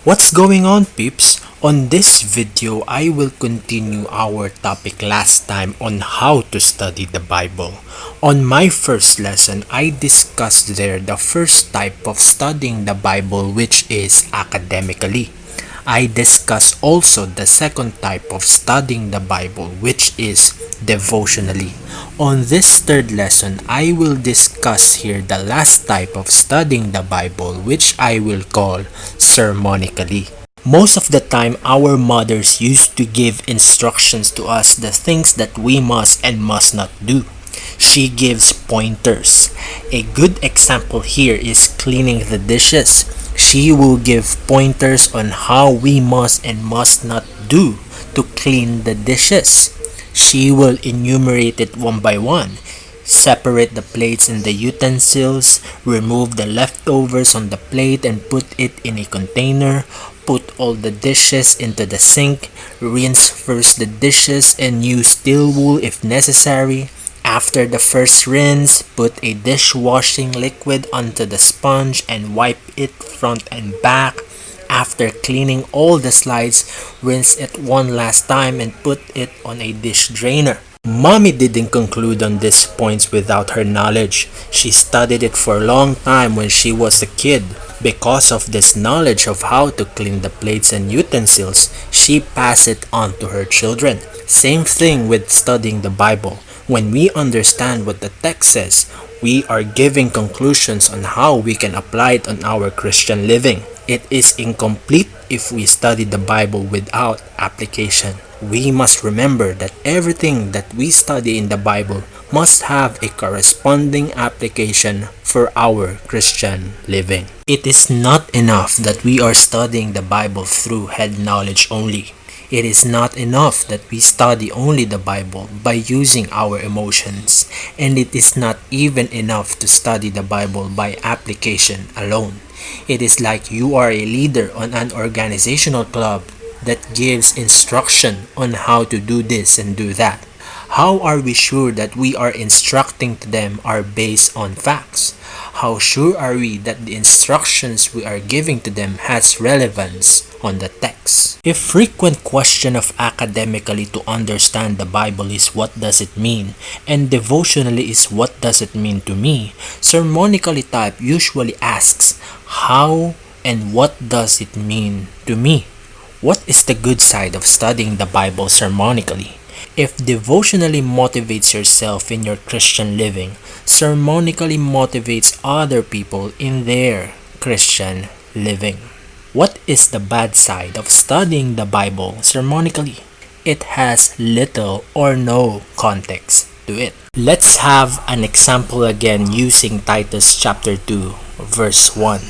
What's going on, peeps? On this video, I will continue our topic last time on how to study the Bible. On my first lesson, I discussed there the first type of studying the Bible, which is academically. I discussed also the second type of studying the Bible, which is devotionally. On this third lesson, I will discuss here the last type of studying the Bible, which I will call sermonically. Most of the time, our mothers used to give instructions to us the things that we must and must not do. She gives pointers. A good example here is cleaning the dishes. She will give pointers on how we must and must not do to clean the dishes. She will enumerate it one by one. Separate the plates and the utensils, remove the leftovers on the plate and put it in a container, put all the dishes into the sink, rinse first the dishes and use steel wool if necessary. After the first rinse, put a dishwashing liquid onto the sponge and wipe it front and back. After cleaning all the slides, rinse it one last time and put it on a dish drainer. Mommy didn't conclude on these points without her knowledge. She studied it for a long time when she was a kid. Because of this knowledge of how to clean the plates and utensils, she passed it on to her children. Same thing with studying the Bible. When we understand what the text says, we are giving conclusions on how we can apply it on our Christian living. It is incomplete if we study the Bible without application. We must remember that everything that we study in the Bible must have a corresponding application for our Christian living. It is not enough that we are studying the Bible through head knowledge only. It is not enough that we study only the Bible by using our emotions, and it is not even enough to study the Bible by application alone. It is like you are a leader on an organizational club that gives instruction on how to do this and do that. How are we sure that we are instructing to them are based on facts? How sure are we that the instructions we are giving to them has relevance on the text? A frequent question of academically to understand the Bible is what does it mean, and devotionally is what does it mean to me. Sermonically type usually asks how and what does it mean to me. What is the good side of studying the Bible sermonically? If devotionally motivates yourself in your Christian living, sermonically motivates other people in their Christian living. What is the bad side of studying the Bible sermonically? It has little or no context to it. Let's have an example again using Titus chapter 2 verse 1.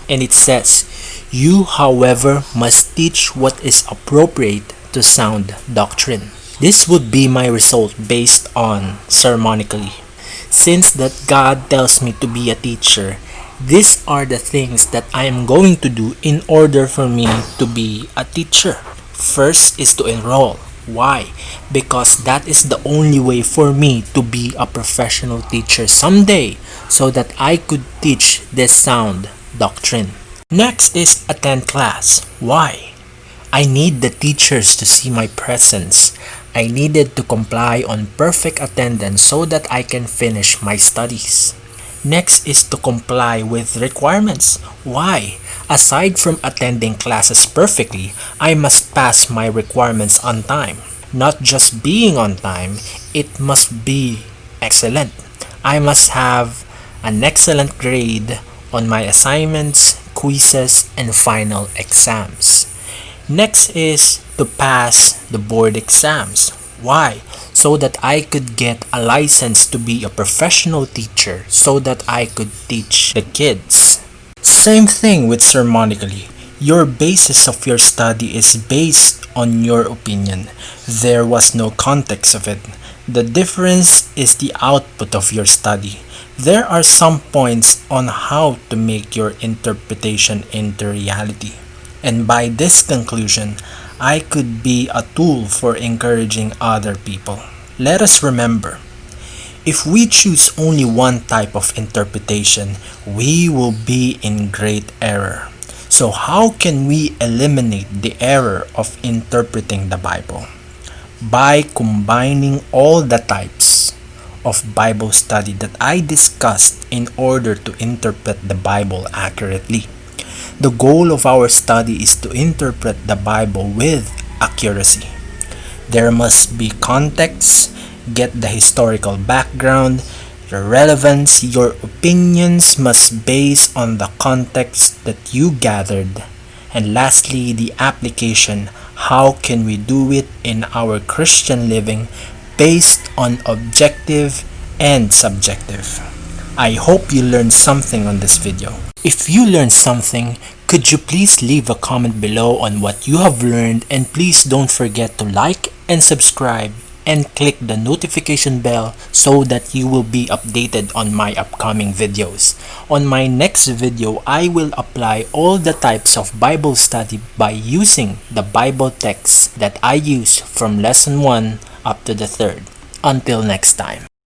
And it says, "You, however, must teach what is appropriate to sound doctrine." This would be my result based on sermonically. Since that God tells me to be a teacher, these are the things that I am going to do in order for me to be a teacher. First is to enroll. Why? Because that is the only way for me to be a professional teacher someday, so that I could teach this sound doctrine. Next is attend class. Why? I need the teachers to see my presence. I needed to comply on perfect attendance so that I can finish my studies. Next is to comply with requirements. Why? Aside from attending classes perfectly, I must pass my requirements on time. Not just being on time, it must be excellent. I must have an excellent grade on my assignments, quizzes, and final exams. Next is to pass the board exams. Why? So that I could get a license to be a professional teacher so that I could teach the kids. Same thing with sermonically. Your basis of your study is based on your opinion. There was no context of it. The difference is the output of your study. There are some points on how to make your interpretation into reality. And by this conclusion, I could be a tool for encouraging other people. Let us remember, if we choose only one type of interpretation, we will be in great error. So how can we eliminate the error of interpreting the Bible? By combining all the types of Bible study that I discussed in order to interpret the Bible accurately. The goal of our study is to interpret the Bible with accuracy. There must be context, get the historical background, the relevance. Your opinions must base on the context that you gathered. And lastly, the application. How can we do it in our Christian living based on objective and subjective? I hope you learned something on this video. If you learned something, could you please leave a comment below on what you have learned, and please don't forget to like and subscribe and click the notification bell so that you will be updated on my upcoming videos. On my next video, I will apply all the types of Bible study by using the Bible texts that I use from lesson 1 up to the 3rd. Until next time.